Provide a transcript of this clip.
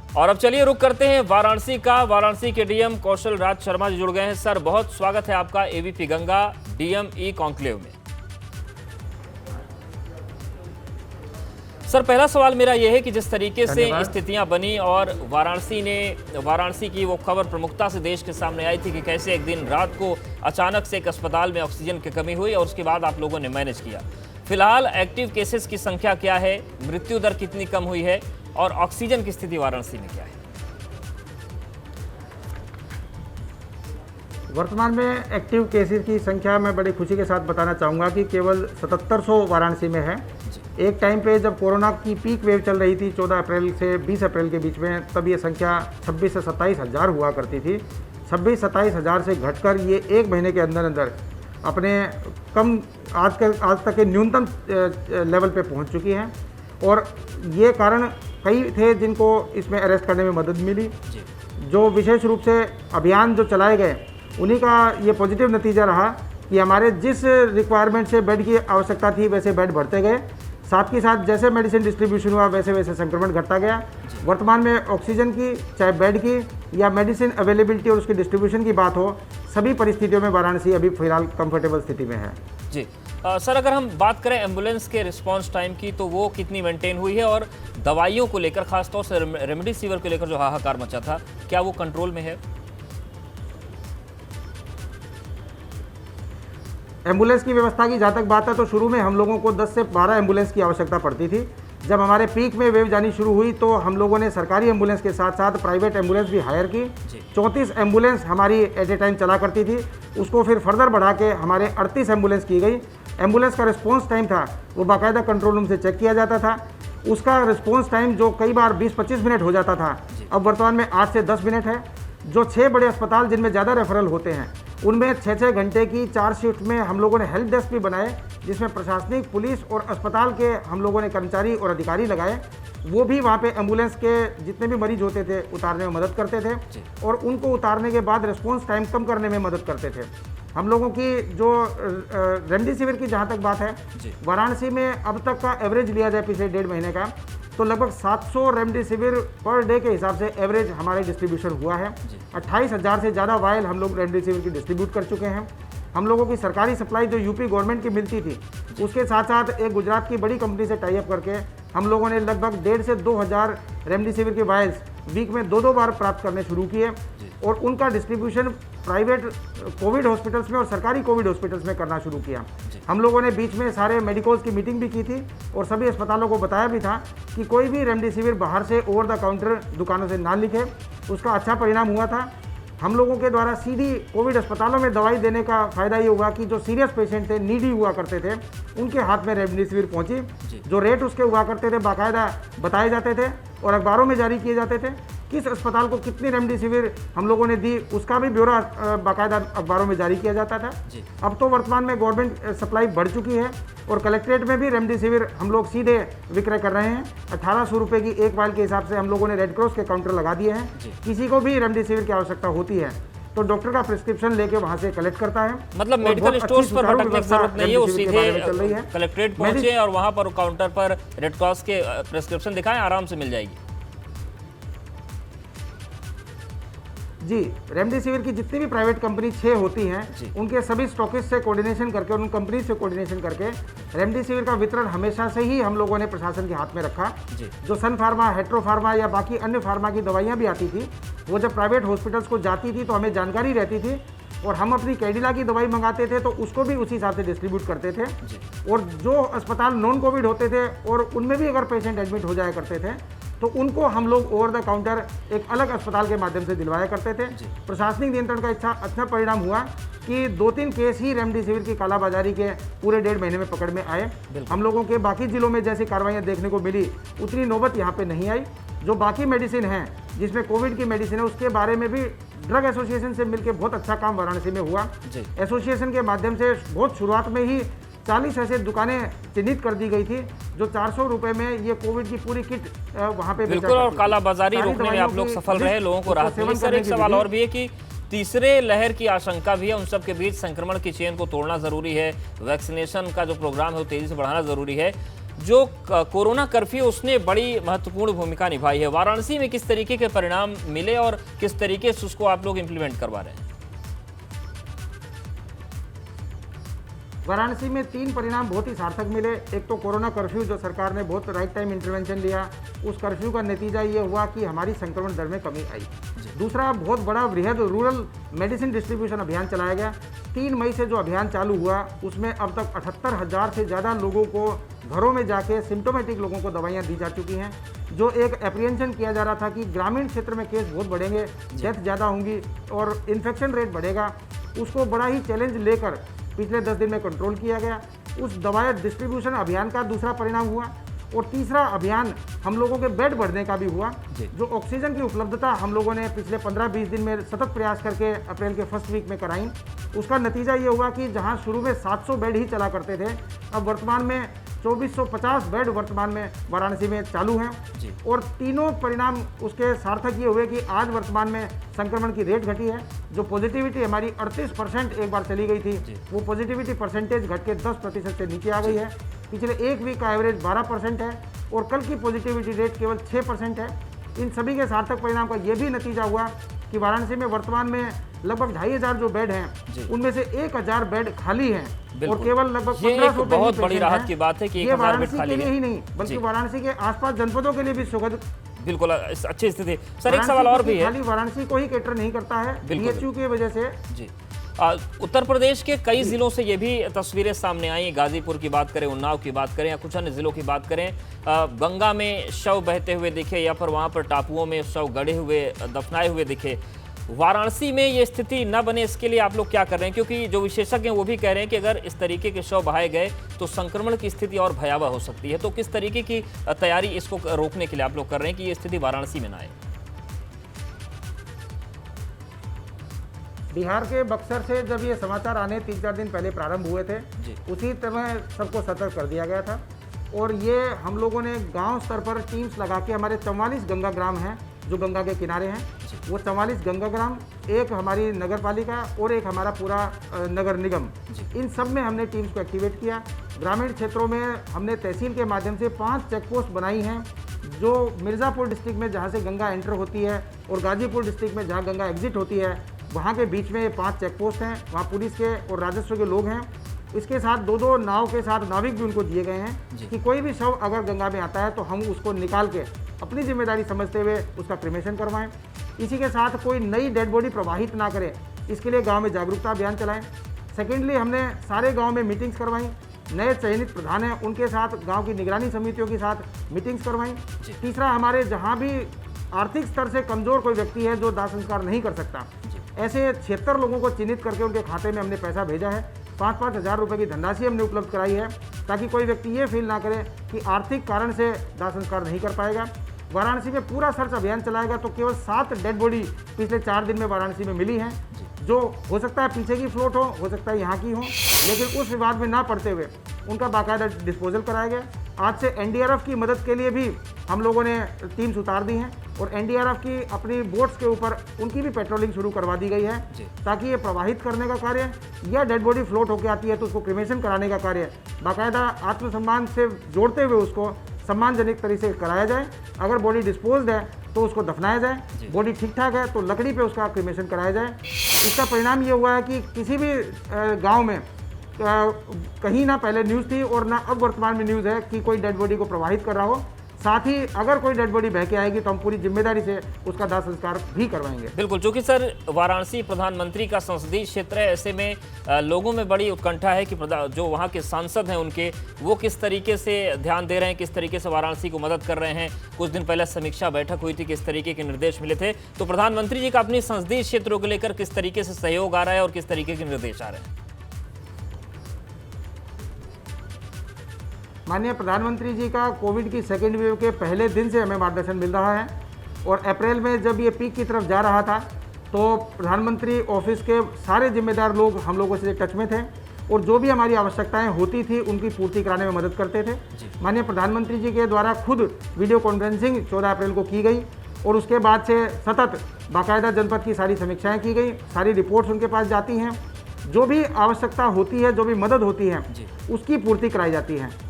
और अब चलिए रुक करते हैं वाराणसी का। वाराणसी के डीएम कौशल राज शर्मा जी जुड़ गए हैं। सर, बहुत स्वागत है आपका ABP Ganga DM e conclave में। सर, पहला सवाल मेरा यह है कि जिस तरीके से स्थितियां बनी और वाराणसी की वो खबर प्रमुखता से देश के सामने आई थी कि कैसे एक दिन रात को अचानक से एक अस्पताल में ऑक्सीजन की कमी हुई और उसके बाद आप लोगों ने मैनेज किया। फिलहाल एक्टिव केसेस की संख्या क्या है, मृत्यु दर कितनी कम हुई है और ऑक्सीजन की स्थिति वाराणसी में क्या है? वर्तमान में एक्टिव केसेस की संख्या मैं बड़ी खुशी के साथ बताना चाहूँगा कि केवल 7700 वाराणसी में है। एक टाइम पे जब कोरोना की पीक वेव चल रही थी 14 अप्रैल से 20 अप्रैल के बीच में, तब ये संख्या 26 से 27 हज़ार हुआ करती थी। 26-27 हज़ार से घटकर ये एक महीने के अंदर अंदर अपने आज तक के न्यूनतम लेवल पे पहुंच चुकी है। और ये कारण कई थे जिनको इसमें अरेस्ट करने में मदद मिली। जो विशेष रूप से अभियान जो चलाए गए उन्हीं का ये पॉजिटिव नतीजा रहा कि हमारे जिस रिक्वायरमेंट से बेड की आवश्यकता थी वैसे बेड बढ़ते गए। साथ ही साथ जैसे मेडिसिन डिस्ट्रीब्यूशन हुआ वैसे वैसे संक्रमण घटता गया। वर्तमान में ऑक्सीजन की, चाहे बेड की या मेडिसिन अवेलेबिलिटी और उसकी डिस्ट्रीब्यूशन की बात हो, सभी परिस्थितियों में वाराणसी अभी फिलहाल कंफर्टेबल स्थिति में है। जी सर, अगर हम बात करें एम्बुलेंस के रिस्पांस टाइम की तो वो कितनी मेंटेन हुई है और दवाइयों को लेकर, खासतौर से रेमडेसिविर को लेकर जो हाहाकार मचा था, क्या वो कंट्रोल में है? एम्बुलेंस की व्यवस्था की जहाँ तक बात है तो शुरू में हम लोगों को 10 से 12 एम्बुलेंस की आवश्यकता पड़ती थी। जब हमारे पीक में वेव जानी शुरू हुई तो हम लोगों ने सरकारी एम्बुलेंस के साथ साथ प्राइवेट एम्बुलेंस भी हायर की। 34 एम्बुलेंस हमारी एट ए टाइम चला करती थी, उसको फिर फर्दर बढ़ा के हमारे 38 एम्बुलेंस की गई। एम्बुलेंस का रिस्पॉन्स टाइम था वो बाकायदा कंट्रोल रूम से चेक किया जाता था। उसका रिस्पॉन्स टाइम जो कई बार 20-25 मिनट हो जाता था, अब वर्तमान में 8 से 10 मिनट है। जो 6 बड़े अस्पताल जिनमें ज़्यादा रेफरल होते हैं उनमें 6-6 घंटे की 4 शिफ्ट में हम लोगों ने हेल्प डेस्क भी बनाए, जिसमें प्रशासनिक, पुलिस और अस्पताल के हम लोगों ने कर्मचारी और अधिकारी लगाए। वो भी वहाँ पे एम्बुलेंस के जितने भी मरीज होते थे उतारने में मदद करते थे और उनको उतारने के बाद रिस्पॉन्स टाइम कम करने में मदद करते थे। हम लोगों की जो रेमडेसिविर की जहाँ तक बात है, वाराणसी में अब तक का एवरेज लिया जाए पिछले 1.5 महीने का तो लगभग 700 रेमडेसिविर पर डे के हिसाब से एवरेज हमारे डिस्ट्रीब्यूशन हुआ है। 28,000 से ज़्यादा वायल हम लोग रेमडेसिविर की डिस्ट्रीब्यूट कर चुके हैं। हम लोगों की सरकारी सप्लाई जो यूपी गवर्नमेंट की मिलती थी, उसके साथ साथ एक गुजरात की बड़ी कंपनी से टाई अप करके हम लोगों ने लगभग 1,500 से 2,000 रेमडेसिविर के वायल्स वीक में 2-2 बार प्राप्त करने शुरू किए और उनका डिस्ट्रीब्यूशन प्राइवेट कोविड हॉस्पिटल्स में और सरकारी कोविड हॉस्पिटल्स में करना शुरू किया। हम लोगों ने बीच में सारे मेडिकल्स की मीटिंग भी की थी और सभी अस्पतालों को बताया भी था कि कोई भी रेमडेसिविर बाहर से ओवर द काउंटर दुकानों से ना लिखे। उसका अच्छा परिणाम हुआ था। हम लोगों के द्वारा सीधी कोविड अस्पतालों में दवाई देने का फ़ायदा ये हुआ कि जो सीरियस पेशेंट थे, नीडी हुआ करते थे, उनके हाथ में रेमडेसिविर पहुंची। जो रेट उसके हुआ करते थे बाकायदा बताए जाते थे और अखबारों में जारी किए जाते थे। किस अस्पताल को कितनी रेमडेसिविर हम लोगों ने दी उसका भी ब्यौरा बाकायदा अखबारों में जारी किया जाता था। अब तो वर्तमान में गवर्नमेंट सप्लाई बढ़ चुकी है और कलेक्ट्रेट में भी रेमडेसिविर हम लोग सीधे विक्रय कर रहे हैं। 1800 रुपये की एक वायल के हिसाब से हम लोगों ने रेड क्रॉस के काउंटर लगा दिए हैं। किसी को भी रेमडेसिविर की आवश्यकता होती है तो डॉक्टर का प्रिस्क्रिप्शन लेके वहाँ से कलेक्ट करता है। मतलब मेडिकल स्टोर्स पर भटकने की जरूरत नहीं है, वो सीधे कलेक्ट्रेट पहुंचे और वहाँ पर काउंटर पर रेड क्रॉस के प्रिस्क्रिप्शन दिखाएं, आराम से मिल जाएगी। जी, रेमडेसिविर की जितनी भी प्राइवेट कंपनी 6 होती हैं उनके सभी स्टॉकिस्ट से कोऑर्डिनेशन करके, उन कंपनी से कोऑर्डिनेशन करके रेमडेसिविर का वितरण हमेशा से ही हम लोगों ने प्रशासन के हाथ में रखा। जो सन फार्मा, हेट्रो फार्मा या बाकी अन्य फार्मा की दवाइयाँ भी आती थी, वो जब प्राइवेट हॉस्पिटल्स को जाती थी तो हमें जानकारी रहती थी और हम अपनी कैडिला की दवाई मंगाते थे तो उसको भी उसी हिसाब से डिस्ट्रीब्यूट करते थे। और जो अस्पताल नॉन कोविड होते थे और उनमें भी अगर पेशेंट एडमिट हो जाया करते थे तो उनको हम लोग ओवर द काउंटर एक अलग अस्पताल के माध्यम से दिलवाया करते थे। प्रशासनिक नियंत्रण का अच्छा परिणाम हुआ कि 2-3 केस ही रेमडेसिविर की कालाबाजारी के पूरे 1.5 महीने में पकड़ में आए। हम लोगों के बाकी जिलों में जैसी कार्रवाइयाँ देखने को मिली उतनी नौबत यहाँ पे नहीं आई। जो बाकी मेडिसिन हैं जिसमें कोविड की मेडिसिन है उसके बारे में भी ड्रग एसोसिएशन से मिलकर बहुत अच्छा काम वाराणसी में हुआ। एसोसिएशन के माध्यम से बहुत शुरुआत में ही 40 ऐसे दुकानें चिन्हित कर दी गई थी जो 400 रुपए में ये कोविड की पूरी किट वहाँ पे बिल्कुल, और कालाबाजारी रोकने में आप लोग सफल रहे, लोगों को राहत मिली। सर, एक सवाल और भी है कि तीसरे लहर की आशंका भी है, उन सब के बीच संक्रमण की चेन को तोड़ना जरूरी है, वैक्सीनेशन का जो प्रोग्राम है वो तेजी से बढ़ाना जरूरी है। जो कोरोना कर्फ्यू उसने बड़ी महत्वपूर्ण भूमिका निभाई है। वाराणसी में किस तरीके के परिणाम मिले और किस तरीके से उसको आप लोग इम्प्लीमेंट करवा रहे हैं? वाराणसी में 3 परिणाम बहुत ही सार्थक मिले। एक तो कोरोना कर्फ्यू जो सरकार ने बहुत राइट टाइम इंटरवेंशन लिया, उस कर्फ्यू का नतीजा ये हुआ कि हमारी संक्रमण दर में कमी आई। दूसरा, बहुत बड़ा वृहद रूरल मेडिसिन डिस्ट्रीब्यूशन अभियान चलाया गया। 3 मई से जो अभियान चालू हुआ उसमें अब तक 78,000 से ज़्यादा लोगों को घरों में जाके सिम्टोमेटिक लोगों को दवाइयाँ दी जा चुकी हैं। जो एक एप्रीहेंशन किया जा रहा था कि ग्रामीण क्षेत्र में केस बहुत बढ़ेंगे, डेथ ज़्यादा होंगी और इन्फेक्शन रेट बढ़ेगा, उसको बड़ा ही चैलेंज लेकर पिछले 10 दिन में कंट्रोल किया गया। उस दवाई डिस्ट्रीब्यूशन अभियान का दूसरा परिणाम हुआ। और तीसरा अभियान हम लोगों के बेड बढ़ने का भी हुआ। जो ऑक्सीजन की उपलब्धता हम लोगों ने पिछले 15-20 दिन में सतत प्रयास करके अप्रैल के फर्स्ट वीक में कराई, उसका नतीजा ये हुआ कि जहां शुरू में 700 बेड ही चला करते थे, अब वर्तमान में 2450 बेड वर्तमान में वाराणसी में चालू हैं। और तीनों परिणाम उसके सार्थक ये हुए कि आज वर्तमान में संक्रमण की रेट घटी है। जो पॉजिटिविटी हमारी 38% एक बार चली गई थी, वो पॉजिटिविटी परसेंटेज घट के 10% से नीचे आ गई है। पिछले एक वीक का एवरेज 12% है और कल की पॉजिटिविटी रेट केवल 6% है। इन सभी के सार्थक परिणाम का ये भी नतीजा हुआ कि वाराणसी में वर्तमान में लगभग 2500 जो बेड हैं, उनमें से 1000 बेड खाली हैं और केवल लगभग 1500 बहुत बड़ी राहत की बात है कि ये वाराणसी के लिए ही नहीं बल्कि वाराणसी के आसपास जनपदों के लिए भी सुखद, बिल्कुल अच्छी स्थिति। सर, एक सवाल और भी है, खाली वाराणसी को ही कैटर नहीं करता है बीएचयू की वजह से। जी, उत्तर प्रदेश के कई जिलों से ये भी तस्वीरें सामने आई, गाजीपुर की बात करें, उन्नाव की बात करें या कुछ अन्य जिलों की बात करें, गंगा में शव बहते हुए दिखे या फिर वहां पर टापुओं में शव गड़े हुए दफनाए हुए दिखे। वाराणसी में ये स्थिति न बने इसके लिए आप लोग क्या कर रहे हैं? क्योंकि जो विशेषज्ञ हैं वो भी कह रहे हैं कि अगर इस तरीके के शव बहाए गए तो संक्रमण की स्थिति और भयावह हो सकती है। तो किस तरीके की तैयारी इसको रोकने के लिए आप लोग कर रहे हैं कि ये स्थिति वाराणसी में ना आए? बिहार के बक्सर से जब ये समाचार आने 3-4 दिन पहले प्रारंभ हुए थे, उसी समय सबको सतर्क कर दिया गया था। और ये हम लोगों ने गांव स्तर पर टीम्स लगा के, हमारे 44 गंगा ग्राम हैं जो गंगा के किनारे हैं, वो 44 गंगा ग्राम, एक हमारी नगर पालिका और एक हमारा पूरा नगर निगम, इन सब में हमने टीम्स को एक्टिवेट किया। ग्रामीण क्षेत्रों में हमने तहसील के माध्यम से 5 चेक पोस्ट बनाई हैं, जो मिर्ज़ापुर डिस्ट्रिक्ट में जहाँ से गंगा एंटर होती है और गाजीपुर डिस्ट्रिक्ट में जहाँ गंगा एग्जिट होती है, वहाँ के बीच में 5 चेक पोस्ट हैं। वहाँ पुलिस के और राजस्व के लोग हैं। इसके साथ 2-2 नाव के साथ नाविक भी उनको दिए गए हैं कि कोई भी शव अगर गंगा में आता है तो हम उसको निकाल के अपनी जिम्मेदारी समझते हुए उसका क्रिमेशन करवाएं। इसी के साथ कोई नई डेड बॉडी प्रवाहित ना करे, इसके लिए गांव में जागरूकता अभियान चलाएं। सेकेंडली, हमने सारे गांव में मीटिंग्स करवाई, नए चयनित प्रधान हैं उनके साथ गांव की निगरानी समितियों के साथ मीटिंग्स करवाई। तीसरा, हमारे जहां भी आर्थिक स्तर से कमज़ोर कोई व्यक्ति है जो दाह संस्कार नहीं कर सकता, ऐसे 76 लोगों को चिन्हित करके उनके खाते में हमने पैसा भेजा है। 5-5 हज़ार रुपये की धनराशि हमने उपलब्ध कराई है ताकि कोई व्यक्ति ये फील ना करे कि आर्थिक कारण से दाह संस्कार नहीं कर पाएगा। वाराणसी में पूरा सर्च अभियान चलाएगा तो केवल 7 डेड बॉडी पिछले 4 दिन में वाराणसी में मिली हैं, जो हो सकता है पीछे की फ्लोट हो सकता है यहाँ की हो, लेकिन उस विवाद में ना पड़ते हुए उनका बाकायदा डिस्पोजल कराया गया। आज से एनडीआरएफ की मदद के लिए भी हम लोगों ने टीम्स उतार दी हैं और एनडीआरएफ की अपनी बोट्स के ऊपर उनकी भी पेट्रोलिंग शुरू करवा दी गई है ताकि ये प्रवाहित करने का कार्य या डेड बॉडी फ्लोट होकर आती है तो उसको क्रिमेशन कराने का कार्य बाकायदा आत्मसम्मान से जोड़ते हुए उसको सम्मानजनक तरीके से कराया जाए। अगर बॉडी डिस्पोज्ड है तो उसको दफनाया जाए, बॉडी ठीक ठाक है तो लकड़ी पे उसका क्रिमेशन कराया जाए। इसका परिणाम ये हुआ है कि किसी भी गांव में कहीं ना पहले न्यूज़ थी और ना अब वर्तमान में न्यूज़ है कि कोई डेड बॉडी को प्रवाहित कर रहा हो। साथ ही अगर कोई डेड बॉडी बह के आएगी तो हम पूरी जिम्मेदारी से उसका दाह संस्कार भी करवाएंगे। बिल्कुल, चूंकि सर वाराणसी प्रधानमंत्री का संसदीय क्षेत्र है, ऐसे में लोगों में बड़ी उत्कंठा है कि जो वहाँ के सांसद हैं उनके, वो किस तरीके से ध्यान दे रहे हैं, किस तरीके से वाराणसी को मदद कर रहे हैं। कुछ दिन पहले समीक्षा बैठक हुई थी, किस तरीके के निर्देश मिले थे, तो प्रधानमंत्री जी का अपनी संसदीय क्षेत्रों को लेकर किस तरीके से सहयोग आ रहा है और किस तरीके के निर्देश आ रहे हैं? माननीय प्रधानमंत्री जी का कोविड की सेकेंड वेव के पहले दिन से हमें मार्गदर्शन मिल रहा है और अप्रैल में जब ये पीक की तरफ जा रहा था तो प्रधानमंत्री ऑफिस के सारे जिम्मेदार लोग हम लोगों से टच में थे और जो भी हमारी आवश्यकताएं होती थी उनकी पूर्ति कराने में मदद करते थे। माननीय प्रधानमंत्री जी के द्वारा खुद वीडियो कॉन्फ्रेंसिंग 14 अप्रैल को की गई और उसके बाद से सतत बाकायदा जनपद की सारी समीक्षाएँ की गई, सारी रिपोर्ट्स उनके पास जाती हैं, जो भी आवश्यकता होती है, जो भी मदद होती है उसकी पूर्ति कराई जाती है।